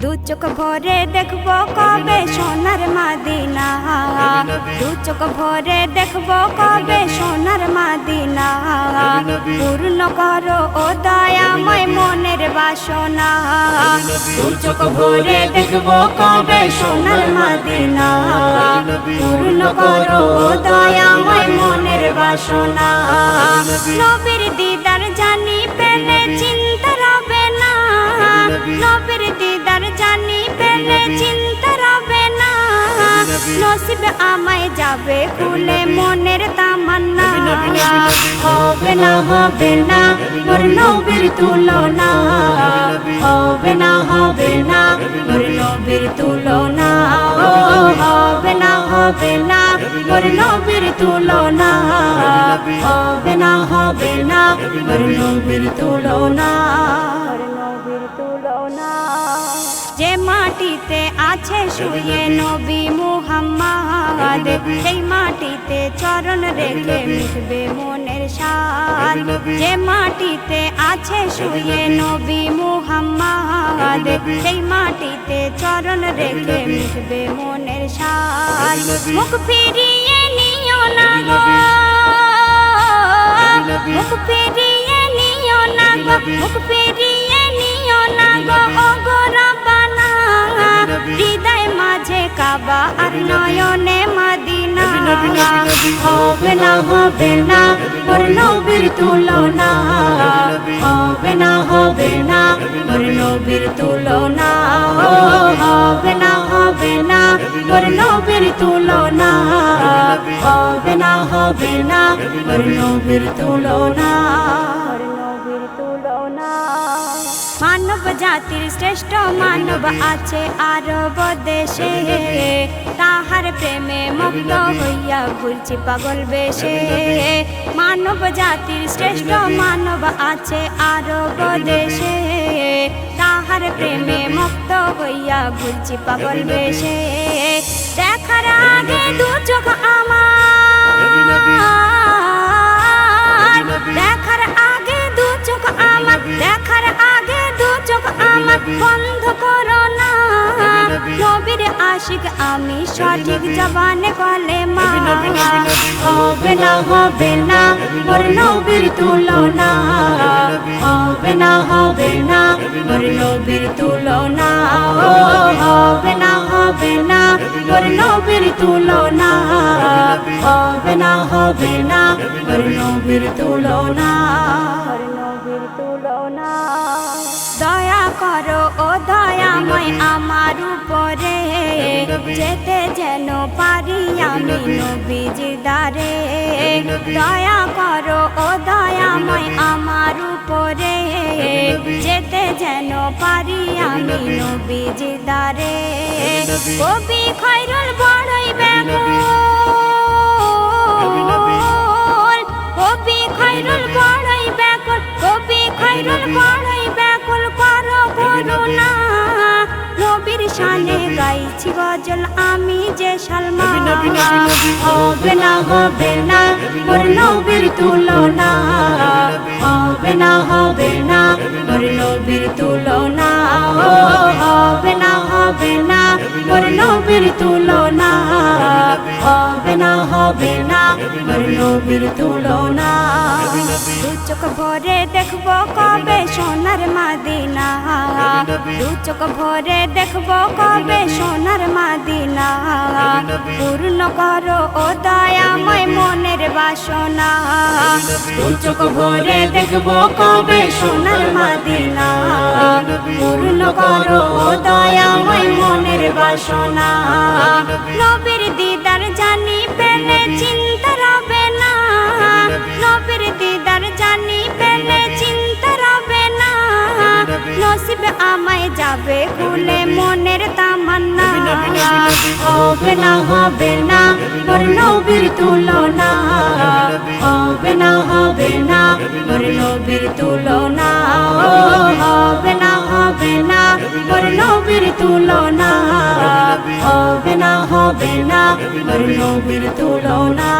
দু চোখ ভরে দেখবো কবে সোনার মাদিনা, দু চোখ ভরে দেখবো কবে সোনার মাদিনা। পূর্ণ করো ও দয়াময় মনের বাসনা, দু চোখ ভরে দেখবো কবে সোনার মাদিনা। পূর্ণ করো ও দয়াময় মনের বাসনা। নবীর দিদার জানি পেলে চিন্তা রবে না, নবীর দিদার জানি পেলে চিন্তা রবে না। নসিব আমায় যাবে খুলে মনের তামান্না, হবে না হবে না মোর নবীর তুলনা, হবে না হবে না মোর নবীর তুলনা, হবে না হবে না মোর নবীর তুলনা, হবে না হবে না মোর নবীর তুলনা। যে মাটিতে আছে শুয়ে নবী মুহাম্মদ, সেই মাটিতে চরণ রেখে মিটবে মনের স্বাদ। যে মাটিতে আছে শুয়ে নবী মুহাম্মদ, সেই মাটিতে চরণ রেখে মিটবে মনের স্বাদ। মুখ ফিরিয়ে নিও না গো, মুখ ফিরিয়ে নিও না গো, মুখ ফিরিয়ে নিও না গো ও গো রব্বানা। হৃদয় মাঝে কাবা আর নয়নে মদিনা, হবে না হবে না মোর নবীর তুলনা, হবে না হবে না মোর নবীর তুলনা, হবে না হবে না মোর নবীর তুলনা, হবে না হবে না মোর নবীর তুলনা। মানব জাতির শ্রেষ্ঠ মানব আছে আরব দেশে, তাহার প্রেমে মুগ্ধ হইয়া ঘুরছি পাগল বেশে। মানব জাতির শ্রেষ্ঠ মানব আছে আরব দেশে, তাহার প্রেমে মুগ্ধ হইয়া ঘুরছি পাগল বেশে। দেখার আগে দু চোখ আমার, দেখার আগে দু চোখ আমার, দেখার আগে দু চোখ আমার বন্ধ করো না। নবীর আশিক আমি সঠিক জবানে কলেমা, হবে না হবে না মোর নবীর তুলনা, হবে না হবে না মোর নবীর তুলনা, হবে না হবে না মোর নবীর তুলনা, হবে না হবে না মোর নবীর তুলনা। দয়া করো ও দয়াময় আমার উপরে, যেতে যেন পারি আমি নবীজির দ্বারে। দয়া করো ও দয়াময় আমার উপরে, যেতে যেন পারি আমি নবীজির দ্বারে। কবি খৈরুল বড়ই ব্যাকুল, কবি খৈরুল বড়ই ব্যাকুল, কবি খৈরুল বড়ই ব্যাকুল করো করুণা। নবীর শানে গাইছি গজল আমি যে সালমান, হবে না হবে না মোর নবীর তুলনা, হবে না হবে না মোর নবীর তুলনা, হবে না হবে না মোর নবীর তুলনা, হবে না হবে না মোর নবীর তুলনা। দু চোখ ভরে দেখবো কবে সোনার মাদিনা, দু চোখ ভরে দেখবো কবে সোনার মাদিনা। পূর্ণ করো ও দয়াময় মনের বাসনা, দু চোখ ভরে দেখবো কবে সোনার মাদিনা। পূর্ণ করো ও দয়াময় মনের বাসনা। নবীর দিদার জানি পেলে চিন্তা রবে না, নবীর দিদার জানি পেলে চিন্তা রবে না। নসিব আমায় যাবে খুলে মনের তামান্না, হবে না হবে না মোর নবীর তুলনা, হবে না হবে না মোর নবীর তুলনা, হবে না হবে না মোর নবীর তুলনা, হবে না হবে না মোর নবীর তুলনা।